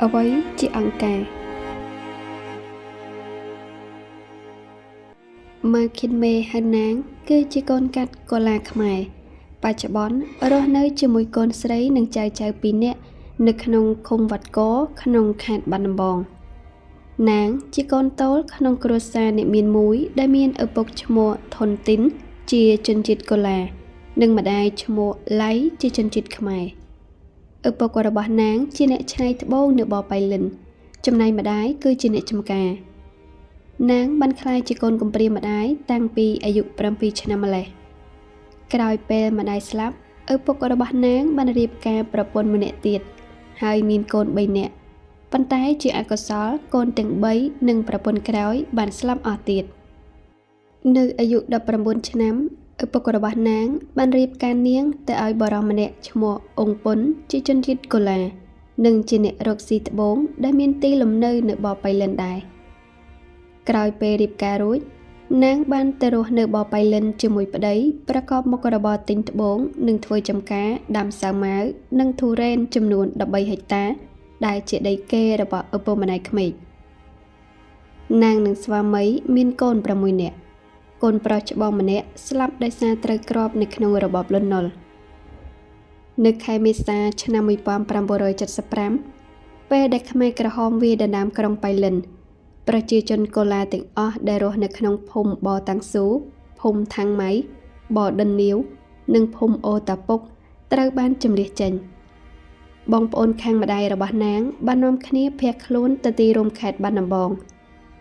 អ្វីជាអង្គការ McKinsey ហើយនាងគឺជាកូនកាត់កូឡាខ្មែរបច្ចុប្បន្នរស់នៅជាមួយកូនស្រីនិងចៅៗ2នាក់នៅក្នុងឃុំវត្តកក្នុងខេត្តបាត់ដំបងនាងជាកូនតូលក្នុងគ្រួសារអ្នកមានមួយដែលមានឪពុកឈ្មោះថុនទីនជាជនជាតិកូឡានិងម្ដាយឈ្មោះឡៃជាជនជាតិខ្មែរឪពុករបស់នាងជាអ្នកច្នៃត្បូងនៅបបៃលិនចំណែកម្ដាយគឺជាអ្នកចម្ការនាងបានក្លាយជាកូនកំព្រាម្ដាយតាំងពីអាយុ7ឆ្នាំម្លេះក្រោយពេលម្ដាយស្លាប់ឪពុករបស់នាងបានរៀបការប្រពន្ធម្នាក់ទៀតហើយមានកូន3នាក់ប៉ុន្តែជាអកុសលកូនទាំង3និងប្រពន្ធក្រោយបានស្លាប់អស់ទៀតនៅអាយុ19ឆ្នាំឪពុករបស់នាងបានរៀបការនាងទៅឲ្យបរិសម្នាក់ឈ្មោះអ៊ុងពុនជាជនជាតិកូឡានិងជាអ្នករកស៊ីត្បូងដែលមានទីលំនៅនៅបបៃលិនដែរក្រោយពេលរៀបការរួចនាងបានទៅរស់នៅបបៃលិនជាមួយប្តីប្រកបមុខរបរទិញត្បូងនិងធ្វើចម្ការដាំសាវម៉ាវនិងធូរ៉េនចំនួន13ហិកតាដែលជាដីគេរបស់ឪពុកម្ដាយក្មេកនាងនិងស្វាមីមានកូន6នាក់កូនប្រុសច្បងម្នាក់ស្លាប់ដោយសារត្រូវគ្រាប់នៅក្នុងរបបលន់នល់នៅខែមេសាឆ្នាំ1975ពេលដែលខ្មែរក្រហមវាយដណ្ដើមក្រុងប៉ៃលិនប្រជាជនកូឡាទាំងអស់ដែលរស់នៅក្នុងភូមិបតាំងស៊ូភូមិថាំងម៉ៃបដិននីវនិងភូមិអូតាពុកត្រូវបានជម្លៀសចេញបងប្អូនខាងម្ដាយរបស់នាងបាននាំគ្នាភៀសខ្លួនទៅទីរួមខេត្តបាត់ដំបង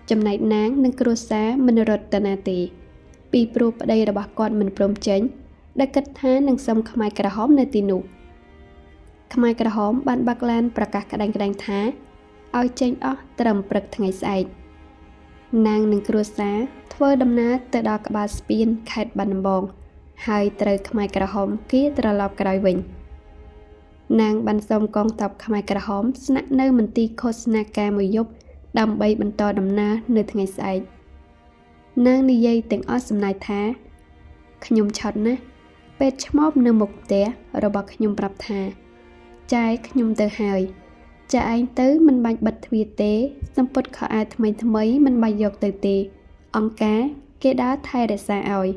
ចំណែកនាងនិងគ្រួសារមិនរត់ទៅណាទេពីព្រោះប្តីរបស់គាត់មិនព្រមចេញដែលគិតថានឹងសុំខ្មែរក្រហមនៅទីនោះខ្មែរក្រហមបានបាក់ឡានប្រកាសក្តាំងថាឲ្យចេញអស់ត្រឹមព្រឹកថ្ងៃស្អែកនាងនិងគ្រួសារធ្វើដំណើរទៅដល់ក្បាលស្ពានខេត្តបាត់ដំបងហើយត្រូវខ្មែរក្រហមគេត្រឡប់ក្រោយវិញនាងបានសុំកងទ័ពខ្មែរក្រហមស្នាក់នៅមន្ទីរឃោសនាការមួយយប់ដើម្បីបន្តដំណើរនៅថ្ងៃស្អែកនាងនិយាយទាំងអស់សំណាយថាខ្ញុំឆោតណាស់ពេទ្យឆ្មបនៅមុខផ្ទះរបស់ខ្ញុំប្រាប់ថាចាយខ្ញុំទៅហើយចាឯងទៅមិនបាច់បិទទ្វារទេសម្ពុតខោអាវថ្មីមិនបាច់យកទៅទេអង្គការគេដើរថែរក្សាឲ្យ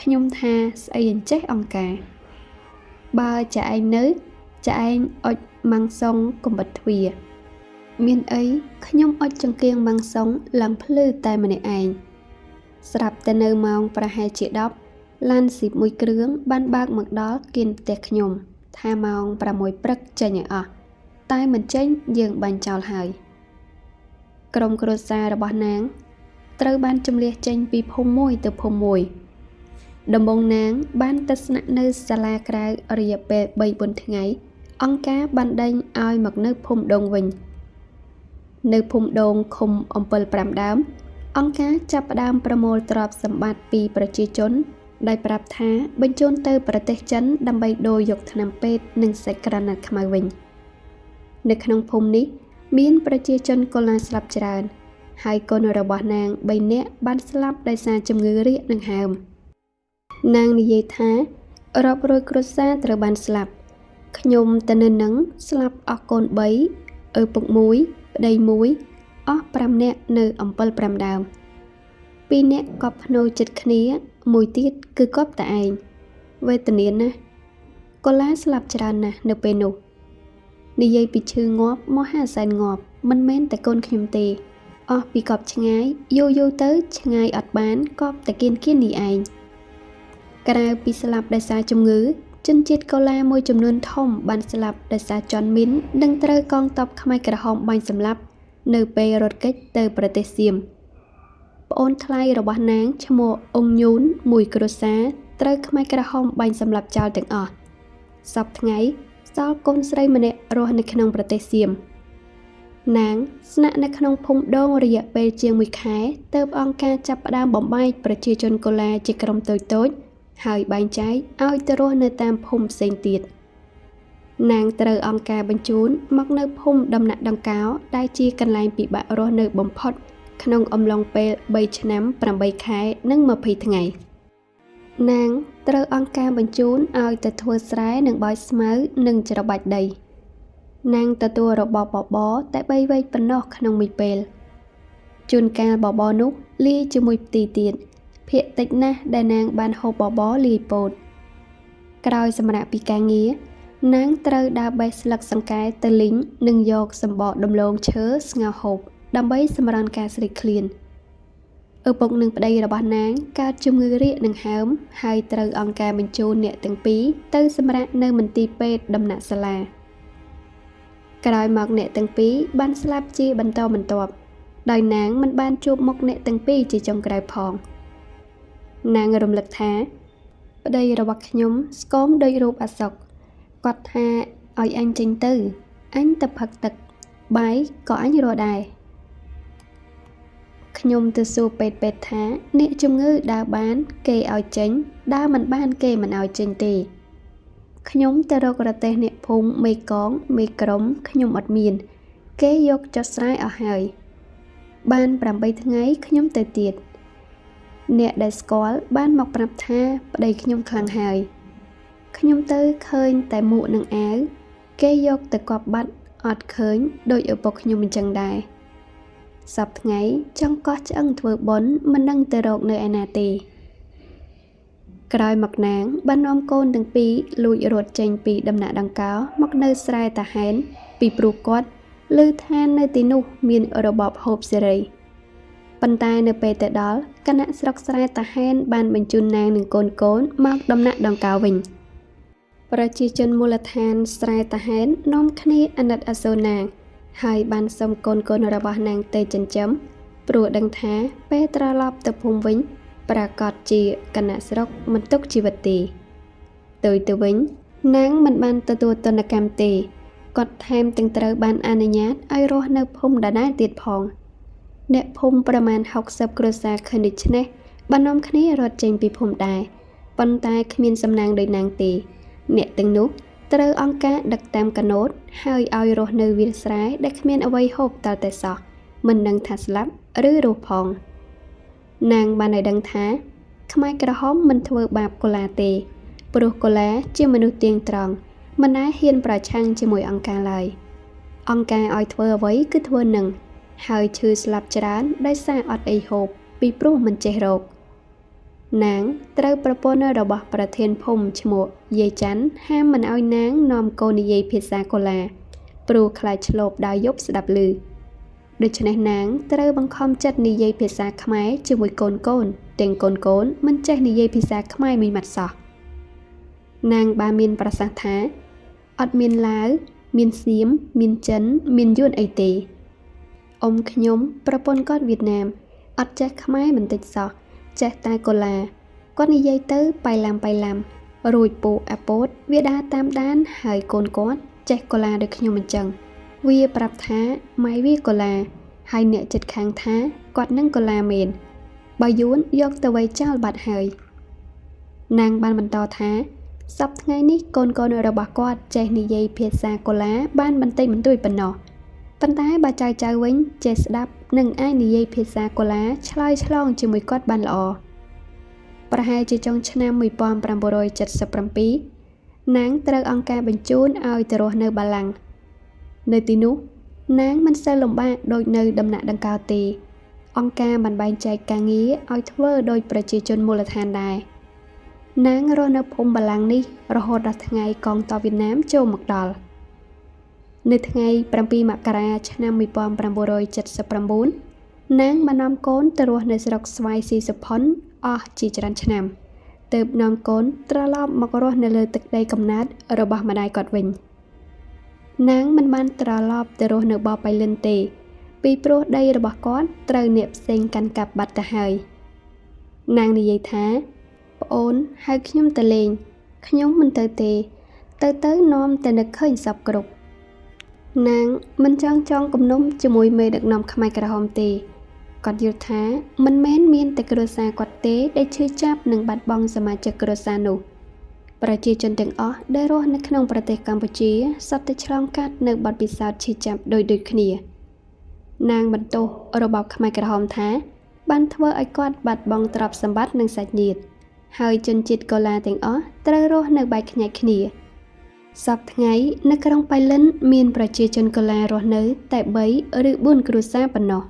ខ្ញុំថាស្អីអញ្ចេះអង្គការបើចាឯងនៅចាឯងអុចម៉ាំងសុងកុំបិទទ្វារមានអីខ្ញុំអុចចង្គៀងម៉ាំងសុងឡើងភ្លឺតែម្នាក់ឯងស្រាប់តែនៅម៉ោងប្រហែលជា10ឡានស៊ីបមួយគ្រឿងបានបើកមកដល់គៀនផ្ទះខ្ញុំថាម៉ោង6ព្រឹកចេញឲ្យអស់តែមិនចេញយើងបាញ់ចោលហើយក្រុមគ្រួសាររបស់នាងត្រូវបានជម្លៀសចេញពីភូមិមួយទៅភូមិមួយដំបងនាងបានទៅស្នាក់នៅសាលាក្រៅរយៈពេល3-4ថ្ងៃអង្គការបានដេញឲ្យមកនៅភូមិដងវិញនៅភូមិដងឃុំអំពិល5ដើមអង្គការចាប់ផ្ដើមប្រមូលទ្រព្យសម្បត្តិពីប្រជាជនដោយប្រាប់ថាបញ្ជូនទៅប្រទេសចិនដើម្បីដូរយកថ្នាំពេទ្យនិងសាច់ក្រណាត់ខ្មៅវិញនៅក្នុងភូមិនេះមានប្រជាជនកូឡាស្លាប់ច្រើនហើយកូនរបស់នាង3នាក់បានស្លាប់ដោយសារជំងឺរាគនិងហើមនាងនិយាយថារាប់រយគ្រួសារត្រូវបានស្លាប់ខ្ញុំទៅនៅនឹងស្លាប់អស់កូន3ឪពុក1ប្តី1អស់5នាក់នៅអំពិល5ដើម2នាក់កប់ភ្នូចិត្តគ្នាមួយទៀតគឺកប់តែឯងវេទនាណាស់កូឡាស្លាប់ច្រើនណាស់នៅពេលនោះនិយាយពីឈឺងាប់មហាសែនងាប់មិនមែនតែកូនខ្ញុំទេអស់ពីកប់ឆ្ងាយយូរទៅឆ្ងាយអត់បានកប់តែគៀននេះឯងក្រៅពីស្លាប់ដោយសារជំងឺជនជាតិកូឡាមួយចំនួនធំបានស្លាប់ដោយសារជន់មីននិងត្រូវកងទ័ពខ្មែរក្រហមបាញ់សម្លាប់នៅពេលរត់គេចទៅប្រទេសសៀមប្អូនថ្លៃរបស់នាងឈ្មោះអ៊ុងញូនមួយគ្រួសារត្រូវខ្មែរក្រហមបាញ់សម្លាប់ចោលទាំងអស់សពថ្ងៃសល់កូនស្រីម្នាក់រស់នៅក្នុងប្រទេសសៀមនាងស្នាក់នៅក្នុងភូមិដងរយៈពេលជាង1ខែទើបអង្គការចាប់ផ្ដើមបំបែកប្រជាជនកូឡាជាក្រុមតូចហើយបែងចែកឲ្យទៅរស់នៅតាមភូមិផ្សេងទៀតនាងត្រូវអង្គការបញ្ជូនមកនៅភូមិដំណាក់ដង្កោដែលជាកន្លែងពិបាករស់នៅបំផុតក្នុងអំឡុងពេល3ឆ្នាំ8ខែនិង20ថ្ងៃនាងត្រូវអង្គការបញ្ជូនឲ្យទៅធ្វើស្រែនិងបោចស្មៅនិងច្របាច់ដី នាងទទួលរបស់បបរតែ3វែកប៉ុណ្ណោះក្នុងមួយពេលជួនកាលបបរនោះលាយជាមួយផ្ទីទៀតភាគតិចណាស់ដែលនាងបានហូបបបរលាយពោតក្រោយសម្រាប់ពីការងារនាងត្រូវដើរបេះស្លឹកសង្កែទៅលីងនិងយកសម្បកដំឡូងឈើស្ងោរហូបដើម្បីសម្រានការស្រេកឃ្លានឪពុកនិងប្តីរបស់នាងកើតជំងឺរាគនិងហើមហើយត្រូវអង្គការបញ្ជូនអ្នកទាំងពីរទៅសម្រាកនៅមន្ទីរពេទ្យដំណាក់សាលាក្រោយមកអ្នកទាំងពីរបានស្លាប់ជាបន្តបន្ទាប់ដោយនាងមិនបានជួបមុខអ្នកទាំងពីរជាចុងក្រោយផងនាងរំលឹកថាប្តីរបស់ខ្ញុំស្គមដោយរូបអសុខគាត់ថាឲ្យអញចេញទៅអញទៅផឹកទឹកបាយក៏អញរកដែរខ្ញុំទៅសួរពេទ្យថាអ្នកជំងឺដើរបានគេឲ្យចេញដើរមិនបានគេមិនឲ្យចេញទេខ្ញុំទៅរករទេះអ្នកភូមិមេកងមេក្រុមខ្ញុំអត់មានគេយកចុះស្រែអស់ហើយបាន8ថ្ងៃខ្ញុំទៅទៀតអ្នកដែលស្គាល់បានមកប្រាប់ថាប្តីខ្ញុំខ្លាំងហើយខ្ញុំទៅឃើញតែមួកនិងអាវគេយកទៅកប់បាត់អត់ឃើញដោយឪពុកខ្ញុំអញ្ចឹងដែរសប្តាហ៍ថ្ងៃចង់កោះឆ្អឹងធ្វើបុណ្យមិនដឹងទៅរកនៅឯណាទេក្រោយមកនាងបាននាំកូនទាំងពីរលួចរត់ចេញពីដំណាក់ដង្កោមកនៅស្រែតាហែនពីព្រោះគាត់ឮថានៅទីនោះមានរបបហូបសេរីប៉ុន្តែនៅពេលទៅដល់គណៈស្រុកស្រែតាហែនបានបញ្ជូននាងនិងកូនមកដំណាក់ដង្កោវិញប្រជាជនមូលដ្ឋានស្រែតាហែននាំគ្នាអាណិតអាសូរនាងហើយបានសុំកូនរបស់នាងទៅចិញ្ចឹមព្រោះដឹងថាពេលត្រឡប់ទៅភូមិវិញប្រកាសជាគណៈស្រុកមិនទុកជីវិតទេទៅវិញនាងមិនបានទទួលទណ្ឌកម្មទេគាត់ថែមទាំងត្រូវបានអនុញ្ញាតឲ្យរស់នៅភូមិដដែលទៀតផងអ្នកភូមិប្រមាណ60គ្រួសារឃើញដូច្នេះបាននាំគ្នារត់ចេញពីភូមិដែរប៉ុន្តែគ្មានសំណាងដោយនាងទេអ្នកទាំងនោះត្រូវអង្គការដឹកតាមកាណូតហើយឲ្យរស់នៅវាលស្រែដែលគ្មានអ្វីហូបតតែសោះមិនដឹងថាស្លាប់ឬរស់ផងនាងបានឲ្យដឹងថាខ្មែរក្រហមមិនធ្វើបាបកូឡាទេព្រោះកូឡាជាមនុស្សទៀងត្រង់មិនដែលហ៊ានប្រឆាំងជាមួយអង្គការឡើយអង្គការឲ្យធ្វើអ្វីគឺធ្វើនឹងហើយឈឺស្លាប់ច្រើនដោយសារអត់អីហូបពីព្រោះមិនចេះរកនាងត្រូវប្រពន្ធរបស់ប្រធានភូមិឈ្មោះយាយច័ន្ទហាមមិនឲ្យនាងនាំកូននិយាយភាសាកូឡាព្រោះខ្លាចឆ្លូបដើរយប់ស្ដាប់ឮដូច្នេះនាងត្រូវបង្ខំចិត្តនិយាយភាសាខ្មែរជាមួយកូនទាំងកូនមិនចេះនិយាយភាសាខ្មែរមួយម៉ាត់សោះនាងបានមានប្រសាសន៍ថាអត់មានឡាវមានសៀមមានចិនមានយួនអីទេអ៊ំខ្ញុំប្រពន្ធគាត់វៀតណាមអត់ចេះខ្មែរបន្តិចសោះចេះតែកូឡាគាត់និយាយទៅបៃឡាំរួចពូអាពោតវាដើរតាមដានហើយកូនគាត់ចេះកូឡាដូចខ្ញុំអញ្ចឹងវាប្រាប់ថាម៉ែវាកូឡាហើយអ្នកចិត្តខាងថាគាត់នឹងកូឡាមែនបើយួនយកទៅໄວចោលបាត់ហើយនាងបានបន្តថាសប្តាហ៍ថ្ងៃនេះកូនរបស់គាត់ចេះនិយាយភាសាកូឡាបានបន្តិចបន្តួចប៉ុណ្ណោះប៉ុន្តែបើចៅវិញចេះស្ដាប់និងអាចនិយាយភាសាកូឡាឆ្លើយឆ្លងជាមួយគាត់បានល្អប្រហែលជាចុងឆ្នាំ1977នាងត្រូវអង្គការបញ្ជូនឲ្យទៅរស់នៅបាឡាំងនៅទីនោះនាងមិនសូវលំបាកដូចនៅដំណាក់ដង្កោទេអង្គការបានបែងចែកការងារឲ្យធ្វើដោយប្រជាជនមូលដ្ឋានដែរនាងរស់នៅភូមិបាឡាំងនេះរហូតដល់ថ្ងៃកងទ័ពវៀតណាមចូលមកដល់នៅថ្ងៃ7មករាឆ្នាំ1979នាងបាននាំកូនទៅរស់នៅស្រុកស្វាយស៊ីសុផុនអស់ជាច្រើនឆ្នាំទើបនាំកូនត្រឡប់មករស់នៅលើទឹកដីកំណើតរបស់ម្ដាយគាត់វិញនាងមិនបានត្រឡប់ទៅរស់នៅបបៃលិនទេពីព្រោះដីរបស់គាត់ត្រូវអ្នកផ្សេងកាន់កាប់បាត់ទៅហើយនាងនិយាយថាប្អូនហៅខ្ញុំទៅលេងខ្ញុំមិនទៅទេទៅនាំតែនឹកឃើញសពគ្រប់នាងមិនចង់គំនុំជាមួយមេដឹកនាំខ្មែរក្រហមទេគាត់យល់ថាមិនមែនមានតែគ្រួសារគាត់ទេដែលឈឺចាប់និងបាត់បង់សមាជិកគ្រួសារនោះប្រជាជនទាំងអស់ដែលរស់នៅក្នុងប្រទេសកម្ពុជាសុទ្ធតែឆ្លងកាត់នៅបទពិសោធន៍ឈឺចាប់ដូចគ្នានាងបន្ទោសរបបខ្មែរក្រហមថាបានធ្វើឲ្យគាត់បាត់បង់ទ្រព្យសម្បត្តិនិងសាច់ញាតិហើយជនជាតិកូឡាទាំងអស់ត្រូវរស់នៅបែកខ្ញែកគ្នា សប្តាហ៍ថ្ងៃនៅក្រុងប៉ៃលិនមានប្រជាជនកូឡារស់នៅតែ3ឬ4គ្រួសារប៉ុណ្ណោះ